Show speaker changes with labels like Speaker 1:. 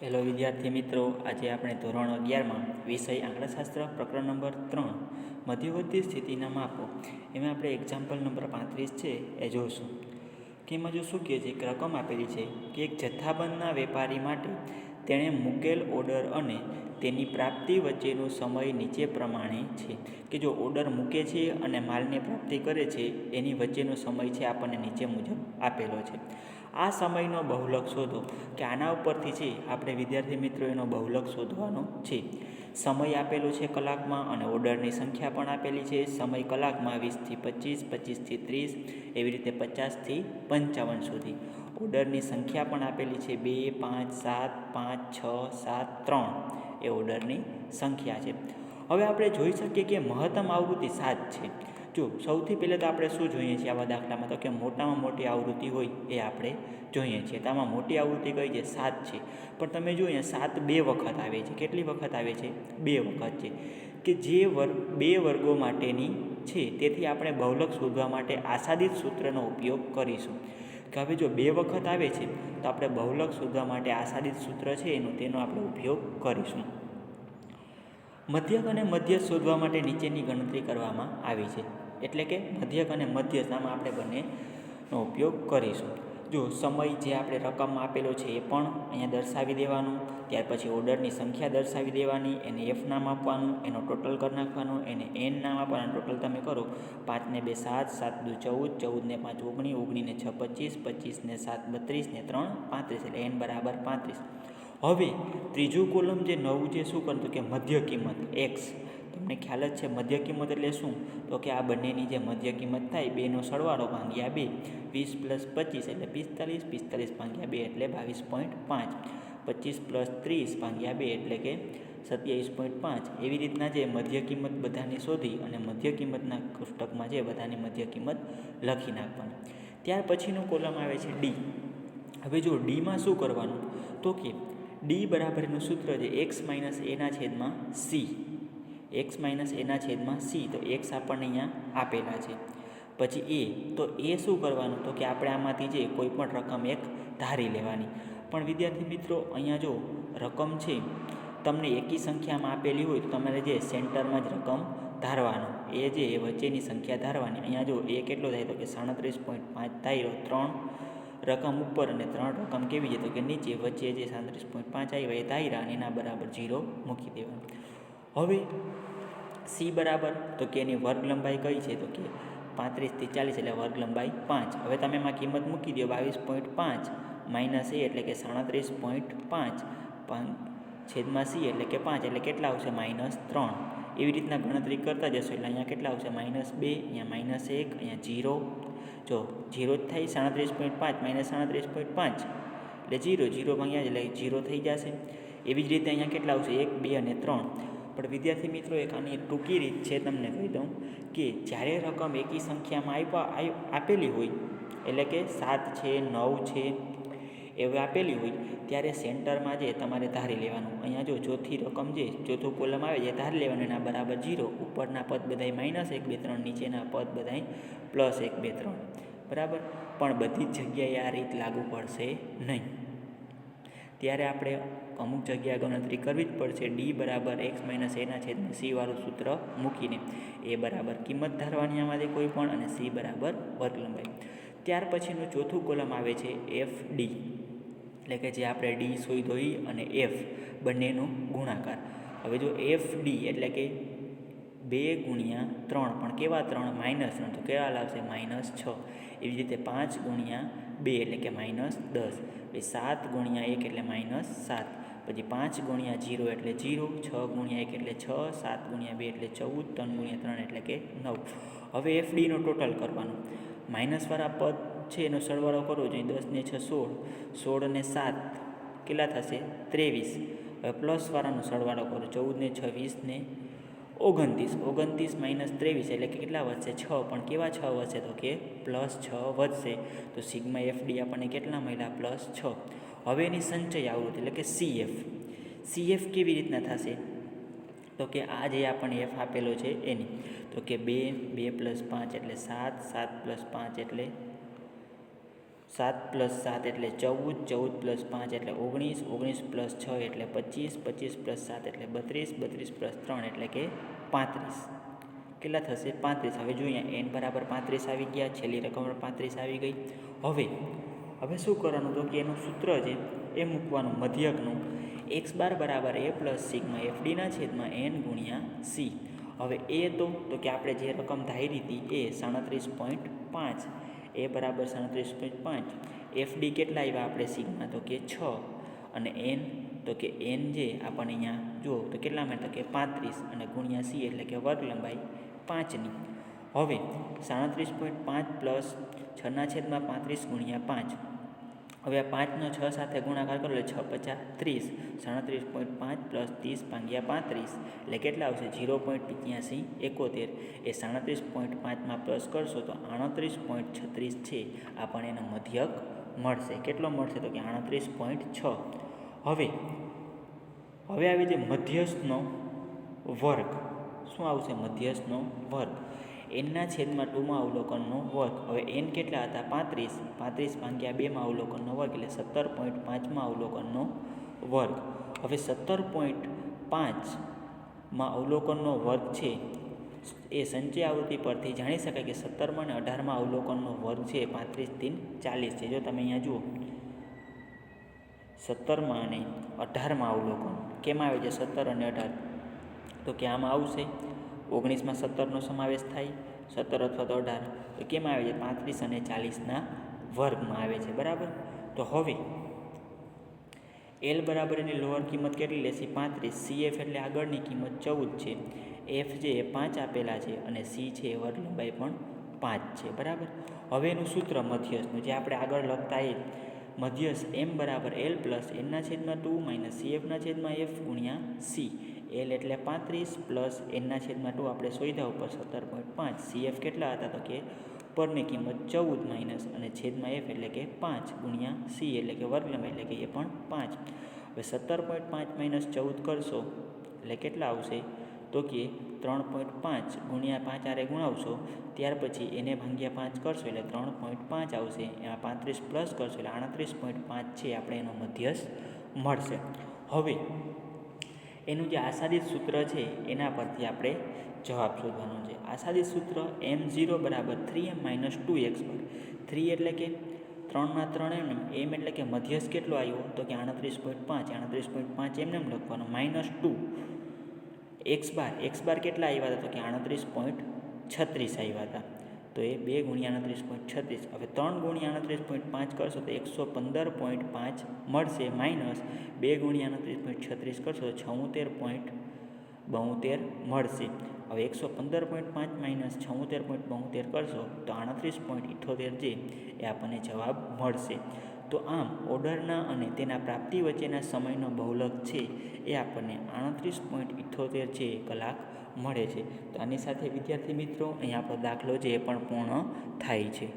Speaker 1: Hello વિદ્યાર્થી મિત્રો, આજે આપણે ધોરણ 11માં વિષય આંકડાશાસ્ત્ર પ્રકરણ નંબર 3 મધ્યવર્તી સ્થિતિના માપો એમાં આપણે એક્ઝામ્પલ નંબર 35 છે એ જોઈશું. કે એમાં જો શું કહે છે, એક રકમ આપેલી છે કે એક જથ્થાબંધના વેપારી માટે તેણે મૂકેલ ઓર્ડર અને તેની પ્રાપ્તિ વચ્ચેનો સમય નીચે પ્રમાણે છે. કે જો ઓર્ડર મૂકે છે અને માલને પ્રાપ્તિ કરે છે એની વચ્ચેનો સમય છે આપણને નીચે મુજબ આપેલો છે. આ સમયનો બહુલક શોધો. કે આના ઉપરથી છે આપણે વિદ્યાર્થી મિત્રો એનો બહુલક શોધવાનો છે. સમય આપેલો છે કલાકમાં અને ઓર્ડરની સંખ્યા પણ આપેલી છે. સમય કલાકમાં 20 થી 25, 25 થી 30, એવી રીતે 50 થી 55 સુધી. ઓર્ડરની સંખ્યા પણ આપેલી છે 2, 5, 7, 5, 6, 7, 3 એ ઓર્ડરની સંખ્યા છે. હવે આપણે જોઈ શકીએ કે મહત્તમ આવૃત્તિ 7 છે. જો સૌથી પહેલાં તો આપણે શું જોઈએ છીએ આવા દાખલામાં, તો કે મોટામાં મોટી આવૃત્તિ હોય એ આપણે જોઈએ છીએ. તો આમાં મોટી આવૃત્તિ કઈ છે? 7 છે. પણ તમે જુઓ અહીંયા 7 બે વખત આવે છે. કેટલી વખત આવે છે? 2 વખત છે. કે જે બે વર્ગો માટેની છે, તેથી આપણે બહુલક શોધવા માટે આસાદિત સૂત્રનો ઉપયોગ કરીશું. કે હવે જો 2 વખત આવે છે તો આપણે બહુલક શોધવા માટે આસાદિત સૂત્ર છે તેનો આપણે ઉપયોગ કરીશું. મધ્યક અને મધ્યસ્થ શોધવા માટે નીચેની ગણતરી કરવામાં આવી છે. એટલે કે મધ્યક અને મધ્યસ્થ આમાં આપણે બંનેનો ઉપયોગ કરીશું. જો સમય જે આપણે રકમમાં આપેલો છે એ પણ અહીંયા દર્શાવી દેવાનું. ત્યાર પછી ઓર્ડરની સંખ્યા દર્શાવી દેવાની, એને એફ નામ આપવાનું, એનો ટોટલ કરી નાખવાનું, એને એન નામ આપવાનું. ટોટલ તમે કરો 5 ને 2 7, 7 દુ 14, 14 ને 5 19, 19 ને 6 25, 25 ને 7 32 ને 3 35, એટલે એન બરાબર 35. હવે ત્રીજું કોલમ જે નવું જે શું કરતું કે મધ્ય કિંમત એક્સ. તમને ખ્યાલ જ છે મધ્ય કિંમત એટલે શું? તો કે આ બંનેની જે મધ્ય કિંમત થાય બેનો સરવાળો ભાગ્યા 2. 20 + 25 એટલે 45, 45 ભાગ્યા 2 એટલે 22.5, 25 + 30 ભાગ્યા 2 એટલે કે 27.5. એવી રીતના જે મધ્ય કિંમત બધાની શોધી અને મધ્ય કિંમતના કોષ્ટકમાં જે બધાની મધ્ય કિંમત લખી નાખવાની. ત્યાર પછીનું કોલમ આવે છે ડી. હવે જો ડીમાં શું કરવાનું, તો કે ડી બરાબરનું સૂત્ર છે x - a/c. x - a/c. તો x આપણને અહીંયા આપેલા છે. પછી એ, તો એ શું કરવાનું, તો કે આપણે આમાંથી જે કોઈ પણ રકમ એક ધારી લેવાની. પણ વિદ્યાર્થી મિત્રો અહીંયા જો રકમ છે તમને એકી સંખ્યામાં આપેલી હોય તો તમારે જે સેન્ટરમાં જ રકમ ધારવાનો, એ જે વચ્ચેની સંખ્યા ધારવાની. અહીંયા જો એ કેટલો થાય, તો કે 37.5 ધાર્યો. 3 રકમ ઉપર અને 3 રકમ કેવી છે, તો કે નીચે. વચ્ચે જે 37.5 આવ્યા એ ધાર્યા અને એના બરાબર 0 મૂકી દેવાનું. હવે સી બરાબર, તો કે એની વર્ગ લંબાઈ કઈ છે, તો કે 35 થી 40 એટલે વર્ગ લંબાઈ 5. હવે તમે એમાં કિંમત મૂકી દો 22.5 - a એટલે કે 37.5 છેદમાં સી એટલે કે 5 એટલે કેટલા આવશે? -3. એવી રીતના ગણતરી કરતા જશો એટલે અહીંયા કેટલા આવશે? -2, અહીંયા -1, અહીંયા 0. જો 0 જ થાય 37.5 - 37.5 એટલે 0, 0 ભાગ્યા એટલે 0 થઈ જશે. એવી જ રીતે અહીંયા કેટલા આવશે? 1, 2 અને 3. પણ વિદ્યાર્થી મિત્રો એક આની ટૂંકી રીત છે, તમને કહી દઉં કે જ્યારે રકમ એકી સંખ્યામાં આપેલી હોય, એટલે કે 7 છે 9 છે એવી આપેલી હોય, ત્યારે સેન્ટરમાં જે તમારે ધારી લેવાનું. અહીંયા જો ચોથી રકમ જે ચોથું કોલમ આવે છે ધારી લેવાનું, એના બરાબર 0. ઉપરના પદ બધાય -1, 2, 3, નીચેના પદ બધાય +1, 2, 3. બરાબર. પણ બધી જ જગ્યાએ આ રીત લાગુ પડશે નહીં. ત્યારે આપણે અમુક જગ્યાએ ગણતરી કરવી જ પડશે. ડી બરાબર x - a/c વાળું સૂત્ર મૂકીને એ બરાબર કિંમત ધારવાની આમાંથી કોઈ પણ, અને સી બરાબર વર્ગ લંબાઈ. ત્યાર પછીનું ચોથું કોલમ આવે છે એફ ડી. એટલે કે જે આપણે ડી શોધ્યો એ અને એફ બંનેનો ગુણાકાર. હવે જો એફ ડી એટલે કે 2 × 3, પણ કેવા 3? -3. તો કેવા લાવશે? -6. એવી રીતે 5 × 2 એટલે કે -10. પછી 7 × 1 એટલે -7. પછી 5 × 0 એટલે 0, 6 × 1 એટલે 6, 7 × 2 એટલે 14, 3 × 3 એટલે કે 9. હવે એફ ડીનો ટોટલ કરવાનું. માઇનસવાળા પદ છે એનો સરવાળો કરવો જોઈએ. 10 ને 6 16, 16 ને 7 કેટલા થશે? 23. હવે પ્લસવાળાનો સરવાળો કરો. 14 ને 6 20 ને 29. 29 - 23 એટલે કે કેટલા વધશે? 6. પણ કેવા 6 વધશે? તો કે +6 વધશે. તો સિગ્મા એફ ડી આપણને કેટલા મળ્યા? +6. હવે એની સંચય આવૃત્તિ એટલે કે સીએફ કેવી રીતના થશે? તો કે આ જે આપણને એફ આપેલો છે એની, તો કે 2 + 5 એટલે 7, 7 + 5 એટલે 7 + 7 એટલે 14, 14 + 5 એટલે 19, 19 + 6 એટલે 25, 25 + 7 એટલે 32, 32 + 3 એટલે કે 35. કેટલા થશે? 35. હવે જોઈએ n બરાબર 35 આવી ગયા, છેલ્લી રકમ 35 આવી ગઈ. હવે શું કરવાનું? તો કે એનું સૂત્ર છે એ મૂકવાનું મધ્યકનું, x બાર બરાબર a + સિગ્મા fd/n × c. હવે એ તો કે આપણે જે રકમ ધારી હતી એ 37.5, એ બરાબર 37.5, એફડી કેટલા આવ્યા આપણે સિગ્મા? તો કે 6, અને એન તો કે એન જે આપણને અહીંયા જુઓ તો કેટલા મળે? તો કે 35, અને ગુણ્યા સી એટલે કે વર્ગ લંબાઈ 5ની. હવે 37.5 + 6/35 × 5. હવે આ 5નો 6 સાથે ગુણાકાર કરો એટલે 6 × 5 = 30. 37.5 + 30/35 એટલે કેટલા આવશે? 0.8571. એ 37.5માં પ્લસ કરશો તો 38.36 છે આપણને એનો મધ્યક મળશે. કેટલો મળશે? તો કે 38.6. હવે આવી જે મધ્યસ્થનો વર્ગ શું આવશે? મધ્યસ્થનો વર્ગ n/2માં અવલોકનનો વર્ગ. હવે n કેટલા હતા? 35, 35/2માં અવલોકનનો વર્ગ એટલે 17.5માં અવલોકનનો વર્ગ. હવે 17.5માં અવલોકનનો વર્ગ છે એ સંચય આવૃત્તિ પરથી જાણી શકાય કે 17માં અને 18માં અવલોકનનો વર્ગ છે 35 × 40 છે. જો તમે અહીંયા જુઓ 17માં અને 18માં અવલોકન કેમ આવે છે? 17 અને 18 તો કે આમાં આવશે 19માં 17નો સમાવેશ થાય, 17 અથવા તો 18 તો કેમ આવે છે? 35 અને 40ના વર્ગમાં આવે છે. બરાબર. તો હવે એલ બરાબર એની લોઅર કિંમત કેટલી લેશે? 35. CF એટલે આગળની કિંમત 14 છે, એફ જે એ 5 આપેલા છે, અને સી છે એ વર્ગ લંબાઈ પણ 5 છે. બરાબર. હવે એનું સૂત્ર મધ્યસ્થનું જે આપણે આગળ લખતા એ મધ્યસ્થ m બરાબર l + n/2 - CF/f × c. L એટલે 35 પ્લસ n/2 આપણે શોધ્યા ઉપર 17.5. CF કેટલા હતા? તો કે પરની કિંમત 14 અને છેદમાં f એટલે કે 5 ગુણ્યા c એટલે કે વર્ગ લંબાઈ એટલે કે એ પણ 5. હવે 17.5 - 14 કરશો એટલે કેટલા આવશે? તો કે 3.5 ગુણ્યા 5 આરે ગુણાવશો ત્યાર પછી એને ભાગ્યા 5 કરશો એટલે 3.5 આવશે. એમાં 35 પ્લસ કરશો એટલે 38.5 છે આપણે એનો મધ્યસ્થ મળશે. હવે એનું જે આસાદિત સૂત્ર છે એના પરથી આપણે જવાબ શોધવાનો છે. આસાદિત સૂત્ર m0 બરાબર 3m - 2x bar. 3 એટલે કે 3ના 3 m એટલે કે મધ્યસ્થ કેટલો આવ્યો? તો કે 38.5. 38.5 એમને લખવાનો -2 x બાર કેટલા આવ્યા હતા? તો કે 38.36 આવ્યા હતા. તો એ 2 × 38.36. હવે 3 × 38.5 કરશો તો 115.5 મળશે, માઇનસ 2 × 38.36 કરશો તો 76.72 મળશે. હવે 115.5 - 76.72 કરશો તો 38.78 જે એ આપણને જવાબ મળશે. તો આમ ઓર્ડરના અને તેના પ્રાપ્તિ વચ્ચેના સમયનો બહુલક છે એ આપણને 38.78 છે કલાક મળે છે. તો આની સાથે વિદ્યાર્થી મિત્રો અહીંયા આપણો દાખલો જે એ પણ પૂર્ણ થાય છે.